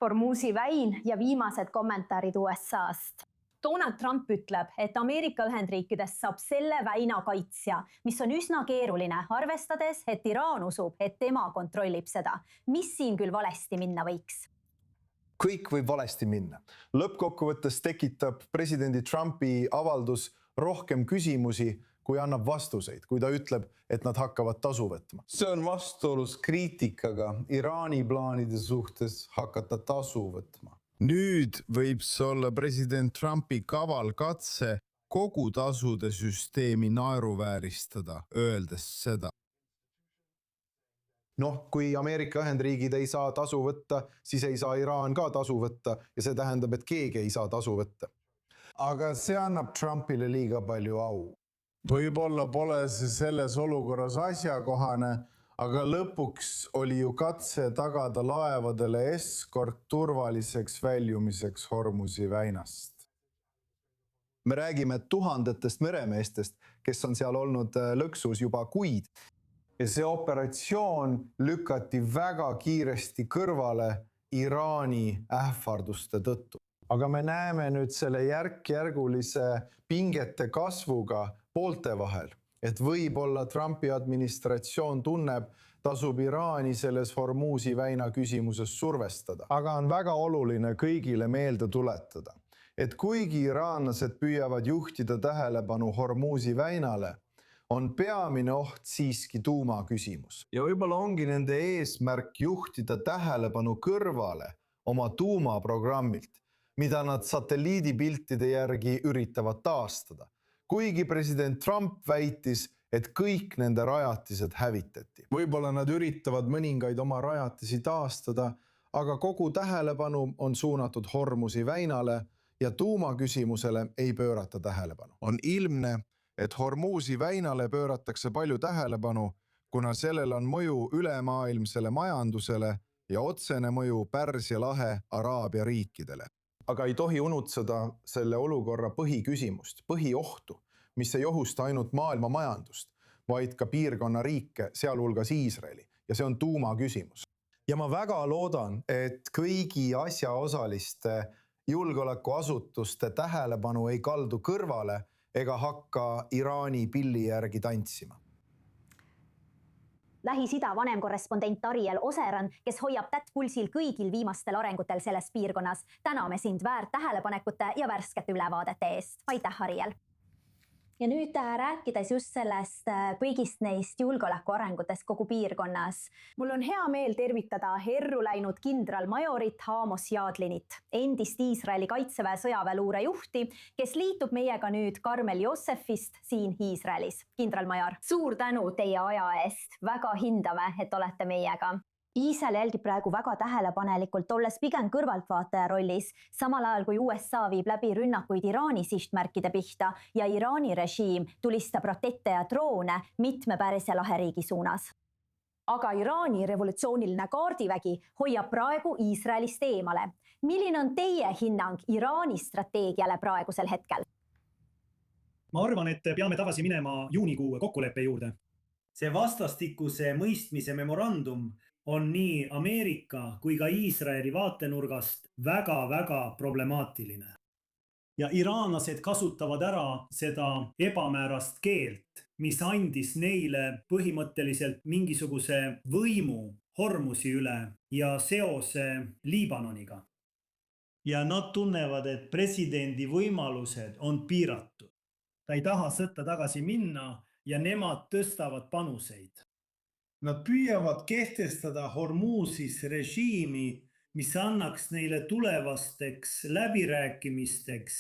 Hormuzi väin ja viimased kommentaarid USA-st. Donald Trump ütleb, et Ameerika Ühendriikidest saab selle väina kaitsja, mis on üsna keeruline, arvestades, et Iraan usub, et tema kontrollib seda. Mis siin küll valesti minna võiks? Kõik võib valesti minna. Lõppkokkuvõttes tekitab presidendi Trumpi avaldus rohkem küsimusi, kui annab vastuseid, kui ta ütleb, et nad hakkavad tasu võtma. See on vastuolus kriitikaga Iraani plaanide suhtes hakata tasu võtma. Nüüd võib see olla president Trumpi kaval katse kogu tasude süsteemi naeruvääristada, öeldes seda. Kui Ameerika Ühendriigid ei saa tasu võtta, siis ei saa Iraan ka tasu võtta ja see tähendab, et keegi ei saa tasu võtta. Aga see annab Trumpile liiga palju au. Võib-olla pole see selles olukorras asjakohane, aga lõpuks oli ju katse tagada laevadele eskort turvaliseks väljumiseks Hormuzi väinast. Me räägime tuhandetest meremeestest, kes on seal olnud lõksus juba kuid. Ja see operatsioon lükati väga kiiresti kõrvale Iraani ähvarduste tõttu. Aga me näeme nüüd selle järkjärgulise pingete kasvuga poolte vahel, et võib-olla Trumpi administratsioon tunneb, tasub Iraani selles Hormuzi väina küsimuses survestada. Aga on väga oluline kõigile meelde tuletada, et kuigi iraanlased püüavad juhtida tähelepanu Hormuzi väinale, on peamine oht siiski tuumaküsimus. Ja võib-olla ongi nende eesmärk juhtida tähelepanu kõrvale oma tuumaprogrammilt, mida nad satelliidipiltide järgi üritavad taastada. Kuigi president Trump väitis, et kõik nende rajatised hävitati. Võib-olla nad üritavad mõningaid oma rajatisi taastada, aga kogu tähelepanu on suunatud Hormuzi väinale ja tuumaküsimusele ei pöörata tähelepanu. On ilmne, et Hormuzi väinale pööratakse palju tähelepanu, kuna sellel on mõju ülemaailmsele majandusele ja otsene mõju Pärsia lahe Araabia riikidele. Aga ei tohi unutseda selle olukorra põhiküsimust, põhiohtu, mis ei ohusta ainult maailma majandust, vaid ka piirkonna riike, sealhulgas Iisraeli. Ja see on tuumaküsimus. Ja ma väga loodan, et kõigi asjaosaliste julgeolekuasutuste tähelepanu ei kaldu kõrvale ega hakka Iraani pilli järgi tantsima. Lähis-Ida vanemkorrespondent Ariel Oseran, kes hoiab tättpulsil kõigil viimastel arengutel selles piirkonnas. Täname sind väärt tähelepanekute ja värskete ülevaadete eest. Aitäh, Ariel! Ja nüüd rääkides just sellest kõigist neist julgeolekuarengutest kogu piirkonnas. Mul on hea meel tervitada erru läinud kindralmajorit Amos Jadlinit, endist Iisraeli kaitseväe sõjaväeluure juhti, kes liitub meiega nüüd Karmel Jossefist siin Iisraelis. Kindralmajor, suur tänu teie aja eest. Väga hindame, et olete meiega. Iisrael jälgib praegu väga tähelepanelikult, olles pigem kõrvaltvaataja rollis, samal ajal kui USA viib läbi rünnakuid Iraani sihtmärkide pihta ja Iraani režiim tulistab rakette ja droone mitme Pärsia laheriigi suunas. Aga Iraani revolutsiooniline kaardivägi hoiab praegu Iisraelist eemale. Milline on teie hinnang Iraani strateegiale praegusel hetkel? Ma arvan, et peame tagasi minema juunikuu kokkuleppe juurde. See vastastikuse mõistmise memorandum on nii Ameerika kui ka Iisraeli vaatenurgast väga-väga problemaatiline. Ja iraanlased kasutavad ära seda ebamäärast keelt, mis andis neile põhimõtteliselt mingisuguse võimu Hormuzi üle ja seose Liibanoniga. Ja nad tunnevad, et presidendi võimalused on piiratud. Ta ei taha sõtta tagasi minna ja nemad tõstavad panuseid. Nad püüavad kehtestada Hormuzis režiimi, mis annaks neile tulevasteks läbirääkimisteks,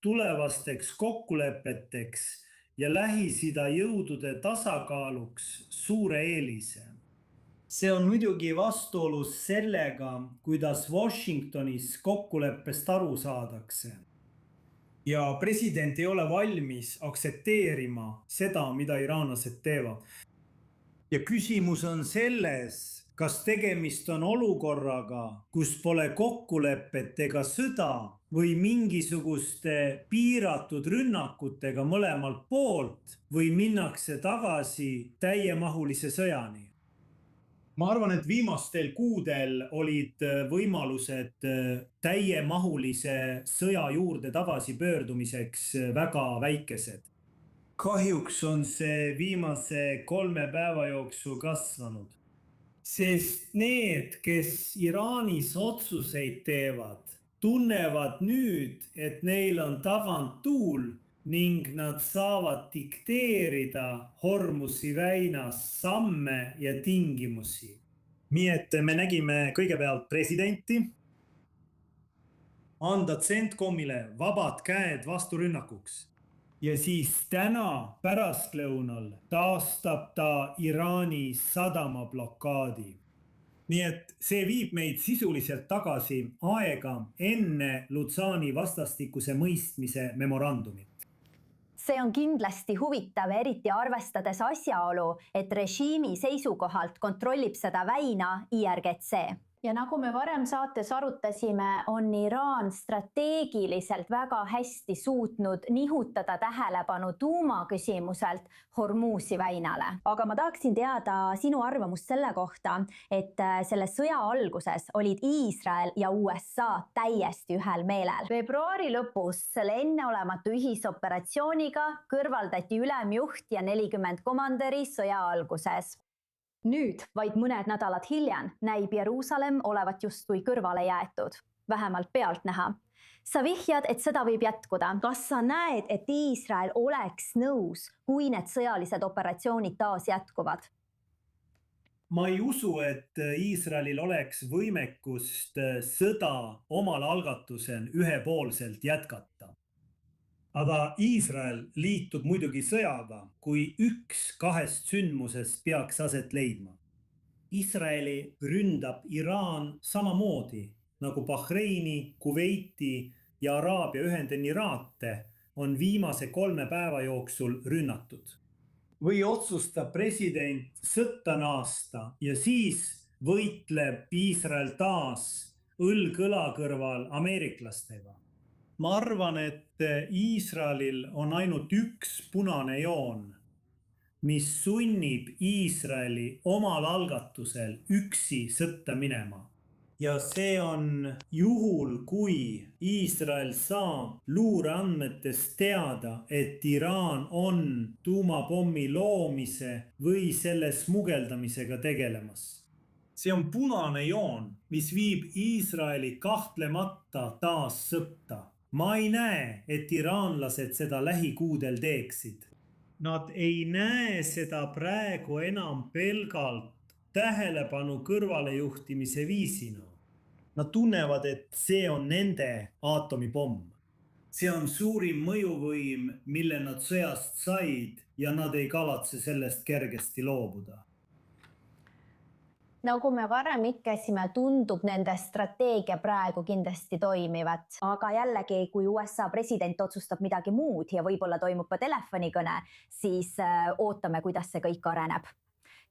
tulevasteks kokkulepeteks ja Lähis-Ida jõudude tasakaaluks suure eelise. See on muidugi vastuolus sellega, kuidas Washingtonis kokkuleppest aru saadakse. Ja president ei ole valmis aksepteerima seda, mida iraanlased teevad. Ja küsimus on selles, kas tegemist on olukorraga, kus pole kokkulepet ega sõda või mingisuguste piiratud rünnakutega mõlemalt poolt või minnakse tagasi täiemahulise sõjani. Ma arvan, et viimastel kuudel olid võimalused täiemahulise sõja juurde tagasi pöördumiseks väga väikesed. Kahjuks on see viimase 3 päeva jooksul kasvanud. Sest need, kes Iraanis otsuseid teevad, tunnevad nüüd, et neil on tagant tuul ning nad saavad dikteerida Hormuzi väinas samme ja tingimusi. Nii et me nägime kõigepealt presidenti anda CENTCOMile vabad käed vasturünnakuks. Ja siis täna pärastlõunal taastab ta Iraani sadama blokaadi. Nii et see viib meid sisuliselt tagasi aega enne Luzani vastastikuse mõistmise memorandumit. See on kindlasti huvitav, eriti arvestades asjaolu, et režiimi seisukohalt kontrollib seda väina IRGC. Ja nagu me varem saates arutasime, on Iraan strateegiliselt väga hästi suutnud nihutada tähelepanu tuumaküsimuselt Hormuzi väinale. Aga ma tahaksin teada sinu arvamust selle kohta, et selle sõja alguses olid Iisrael ja USA täiesti ühel meelel. Veebruari lõpus selle enneolematu ühisoperatsiooniga kõrvaldati ülemjuht ja 40 komandöri sõja alguses. Nüüd, vaid mõned nädalad hiljem, näib Jeruusalemm olevat justkui kõrvale jäetud, vähemalt pealtnäha. Sa vihjad, et seda võib jätkuda. Kas sa näed, et Iisrael oleks nõus, kui need sõjalised operatsioonid taas jätkuvad? Ma ei usu, et Iisraelil oleks võimekust sõda omal algatusel ühepoolselt jätkata. Aga Iisrael liitub muidugi sõjaga, kui üks 2 sündmusest peaks aset leidma. Iisraeli ründab Iraan samamoodi, nagu Bahreini, Kuveiti ja Araabia Ühendemiraate on viimase 3 päeva jooksul rünnatud. Või otsustab president sõtta naasta ja siis võitleb Iisrael taas õlg õla kõrval ameeriklastega. Ma arvan, et Iisraelil on ainult üks punane joon, mis sunnib Iisraeli omal algatusel üksi sõtta minema. Ja see on juhul, kui Iisrael saab luureandmetest teada, et Iraan on tuumapommi loomise või selle smugeldamisega tegelemas. See on punane joon, mis viib Iisraeli kahtlemata taas sõtta. Ma ei näe, et iraanlased seda lähikuudel teeksid. Nad ei näe seda praegu enam pelgalt tähelepanu kõrvalejuhtimise viisina. Nad tunnevad, et see on nende aatomipomm. See on suurim mõjuvõim, mille nad sõjast said ja nad ei kavatse sellest kergesti loobuda. Nagu me varem ütlesime, tundub nende strateegia praegu kindlasti toimivat. Aga jällegi, kui USA president otsustab midagi muud ja võib-olla toimub ka telefonikõne, siis ootame, kuidas see kõik areneb.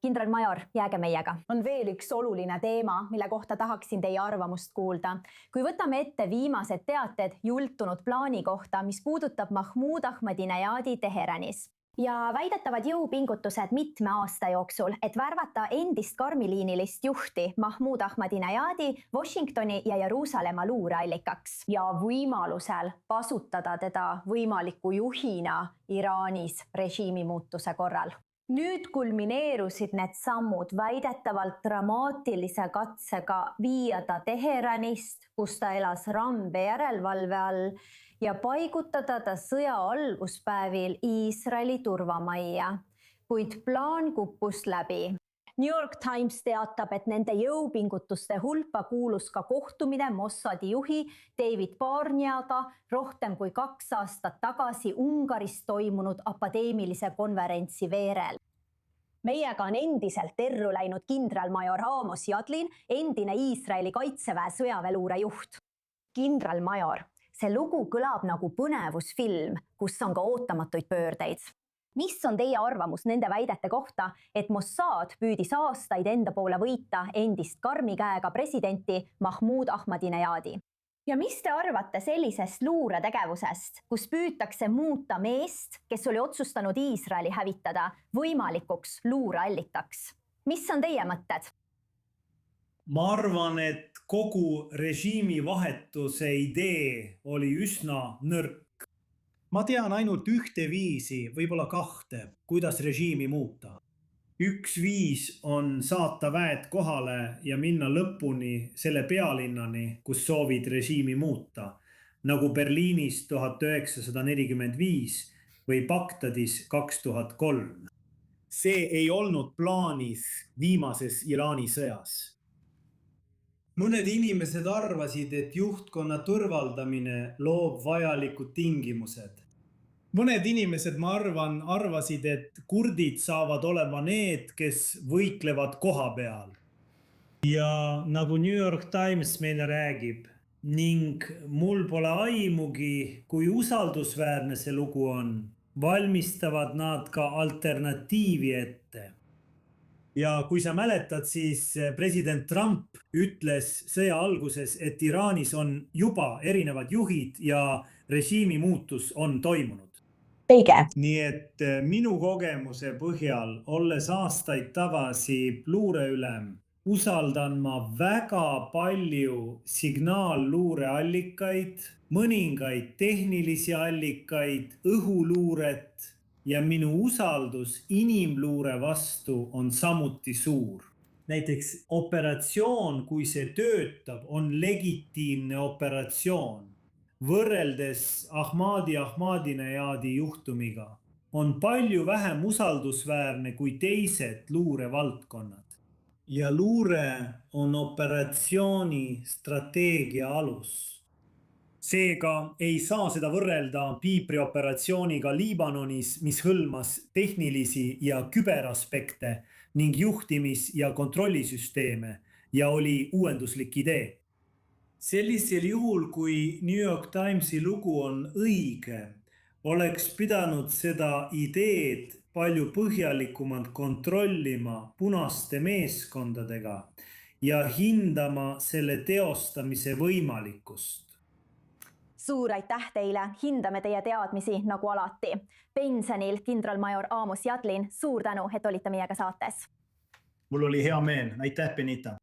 Kindralmajor, jääge meiega. On veel üks oluline teema, mille kohta tahaksin teie arvamust kuulda. Kui võtame ette viimased teated jultunud plaani kohta, mis puudutab Mahmoud Ahmadinejadi Teheranis. Ja väidetavad jõupingutused mitme aasta jooksul, et värvata endist karmiliinilist juhti Mahmoud Ahmadinejadi Washingtoni ja Jeruusalemma luureallikaks ja võimalusel kasutada teda võimaliku juhina Iraanis režiimimuutuse korral. Nüüd kulmineerusid need sammud väidetavalt dramaatilise katsega viia ta Teheranist, kus ta elas rambe järelevalve all, ja paigutada ta sõja alguspäevil Iisraeli turvamajja, kuid plaan kuppus läbi. New York Times teatab, et nende jõupingutuste hulka kuulus ka kohtumine Mossadi juhi David Barniaga rohkem kui 2 aastat tagasi Ungaris toimunud akadeemilise konverentsi veerel. Meiega on endiselt erru läinud kindralmajor Amos Yadlin, endine Iisraeli kaitseväe sõjaväeluure juht. Kindralmajor, see lugu kõlab nagu põnevusfilm, kus on ka ootamatuid pöördeid. Mis on teie arvamus nende väidete kohta, et Mossad püüdis aastaid enda poole võita endist karmi käega presidenti Mahmoud Ahmadinejadi? Ja mis te arvate sellisest luuretegevusest, kus püütakse muuta meest, kes oli otsustanud Iisraeli hävitada, võimalikuks luureallikaks? Mis on teie mõtted? ma arvan, et kogu režiimi vahetuse idee oli üsna nõrk. Ma tean ainult ühte viisi, võib-olla kahte, kuidas režiimi muuta. Üks viis on saata väed kohale ja minna lõpuni selle pealinnani, kus soovid režiimi muuta, nagu Berliinis 1945 või Bagdadis 2003. See ei olnud plaanis viimases Iraani sõjas. Mõned inimesed arvasid, et juhtkonna kõrvaldamine loob vajalikud tingimused. Mõned inimesed, ma arvan, arvasid, et kurdid saavad olema need, kes võiklevad koha peal. Ja nagu New York Times meile räägib, ning mul pole aimugi, kui usaldusväärne see lugu on, valmistavad nad ka alternatiivi ette. Ja kui sa mäletad, siis president Trump ütles sõja alguses, et Iraanis on juba erinevad juhid ja režiimi muutus on toimunud. õige. Nii et minu kogemuse põhjal, olles aastaid tagasi luureülem, usaldan ma väga palju signaalluureallikaid, mõningaid tehnilisi allikaid, õhuluuret ja minu usaldus inimluure vastu on samuti suur. Näiteks operatsioon, kui see töötab, on legitiimne operatsioon. Võrreldes Ahmadinejaadi juhtumiga on palju vähem usaldusväärne kui teised luurevaldkonnad. Ja luure on operatsiooni strateegia alus. Seega ei saa seda võrrelda Piipri operatsiooniga Liibanonis, mis hõlmas tehnilisi ja küberaspekte ning juhtimis- ja kontrollisüsteeme ja oli uuenduslik idee. Sellisel juhul, kui New York Timesi lugu on õige, oleks pidanud seda ideed palju põhjalikumalt kontrollima punaste meeskondadega ja hindama selle teostamise võimalikkust. Suur aitäh teile, hindame teie teadmisi nagu alati. Pensionil kindralmajor Amos Jadlin, suur tänu, et olite meiega saates. Mul oli hea meel, aitäh Benita.